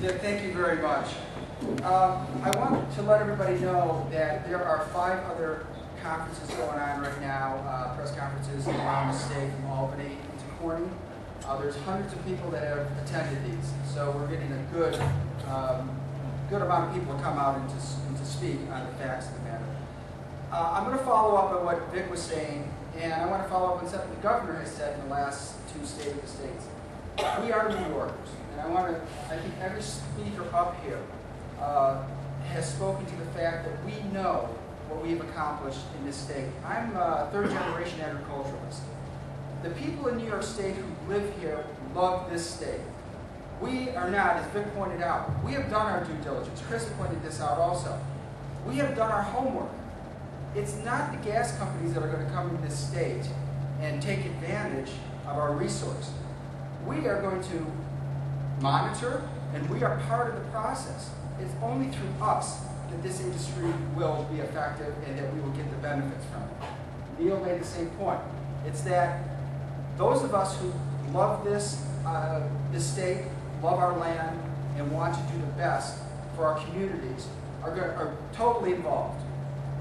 Dick, thank you very much. I want to let everybody know that there are 5 other conferences going on right now, press conferences around the state, from Albany to Corning. There's hundreds of people that have attended these, so we're getting a good amount of people to come out and to speak on the facts of the matter. I'm going to follow up on what Vic was saying, and I want to follow up on something the governor has said in the last 2 State of the States. We are New Yorkers, and I think every speaker up here has spoken to the fact that we know what we've accomplished in this state. I'm a 3rd-generation agriculturalist. The people in New York State who live here love this state. We are not, as Vic pointed out, we have done our due diligence. Chris pointed this out also. We have done our homework. It's not the gas companies that are going to come into this state and take advantage of our resource. We are going to monitor, and we are part of the process. It's only through us that this industry will be effective and that we will get the benefits from it. Neil made the same point. It's that those of us who love this state, love our land, and want to do the best for our communities are totally involved.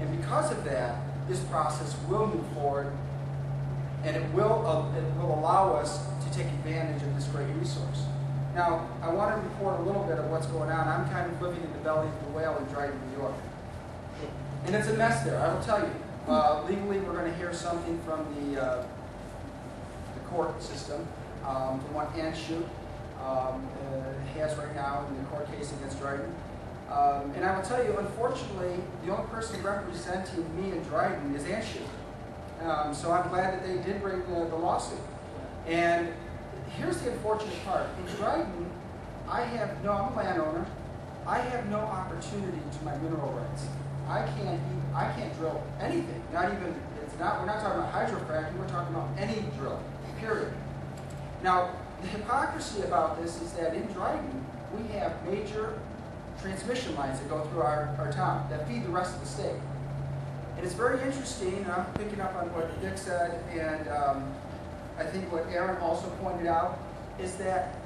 And because of that, this process will move forward, and it will allow us to take advantage of this great resource. Now, I want to report a little bit of what's going on. I'm kind of living in the belly of the whale in Dryden, New York. And it's a mess there, I will tell you. Legally, we're going to hear something from the court system, from what Anschutz has right now in the court case against Dryden. And I will tell you, unfortunately, the only person representing me in Dryden is Anschutz. So I'm glad that they did bring the lawsuit. And here's the unfortunate part. In Dryden, I'm a landowner. I have no opportunity to my mineral rights. I can't drill anything. We're not talking about hydrofracking, we're talking about any drill, period. Now, the hypocrisy about this is that in Dryden, we have major transmission lines that go through our town that feed the rest of the state. And it's very interesting, and I'm picking up on what Dick said, and I think what Aaron also pointed out, is that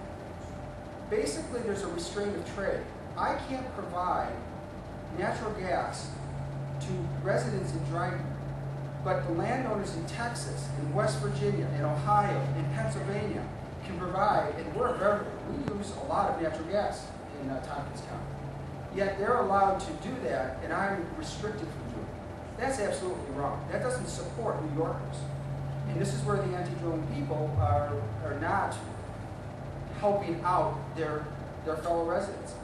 basically there's a restraint of trade. I can't provide natural gas to residents in Dryden, but the landowners in Texas, in West Virginia, in Ohio, in Pennsylvania can provide, and we use a lot of natural gas in Tompkins County. Yet they're allowed to do that, and I'm restricted from doing it. That's absolutely wrong. That doesn't support New Yorkers. And this is where the anti-drilling people are not helping out their fellow residents.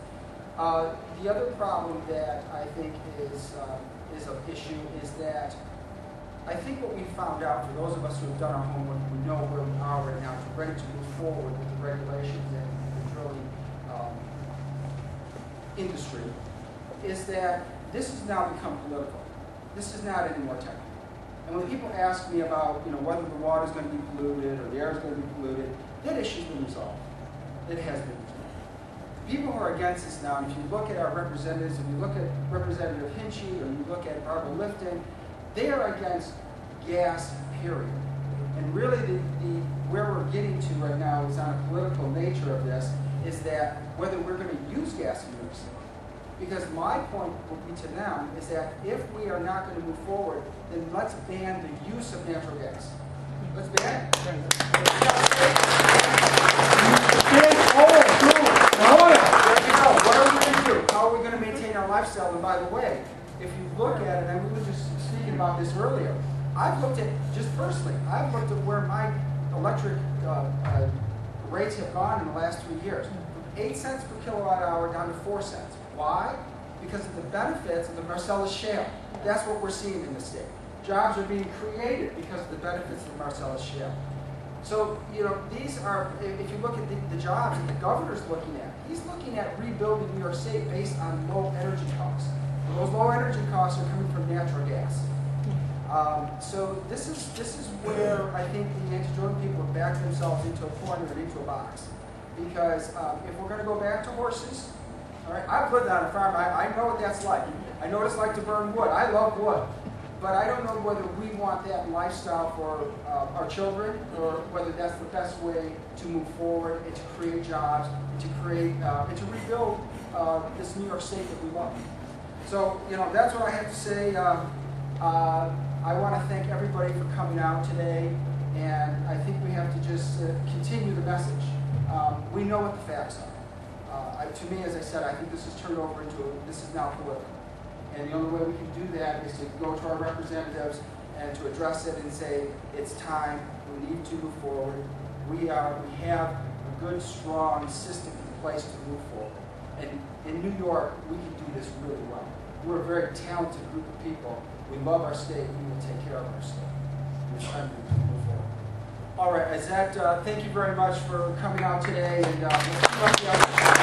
The other problem that I think is an issue is that I think what we found out, for those of us who have done our homework, we know where we are right now, we're ready to move forward with the regulations and the drilling industry, is that this has now become political. This is not anymore technical. And when people ask me about whether the water is going to be polluted or the air is going to be polluted, that issue's been resolved. It has been resolved. People who are against this now, and if you look at our representatives, if you look at Representative Hinchy or you look at Barbara Lifton, they are against gas, period. And really where we're getting to right now is on a political nature of this, is that whether we're going to use gas in New York City. Because my point would be to them is that if we are not going to move forward, then let's ban the use of natural gas. Let's ban it. What are we going to do? How are we going to maintain our lifestyle? And by the way, if you look at it, and we were just speaking about this earlier, I've looked at, just personally, I've looked at where my electric rates have gone in the last 3 years. From 8 cents per kilowatt hour down to 4 cents. Why? Because of the benefits of the Marcellus Shale. That's what we're seeing in the state. Jobs are being created because of the benefits of the Marcellus Shale. So, these are, if you look at the jobs that the governor's looking at, he's looking at rebuilding New York State based on low energy costs. And those low energy costs are coming from natural gas. So this is where I think the anti-drilling people have backed themselves into a corner and into a box. Because if we're going to go back to horses, all right, I've lived on a farm. I know what that's like. I know what it's like to burn wood. I love wood. but I don't know whether we want that lifestyle for our children, or whether that's the best way to move forward and to create jobs, and to create and to rebuild this New York State that we love. So, you know, that's what I have to say. I want to thank everybody for coming out today, and I think we have to just continue the message. We know what the facts are. To me, as I said, I think this is turned over into this is now political. And the only way we can do that is to go to our representatives and to address it and say, it's time, we need to move forward. We have a good, strong system in place to move forward. And in New York, we can do this really well. We're a very talented group of people. We love our state. We will take care of our state. It's time to move forward. All right, thank you very much for coming out today. And we'll see you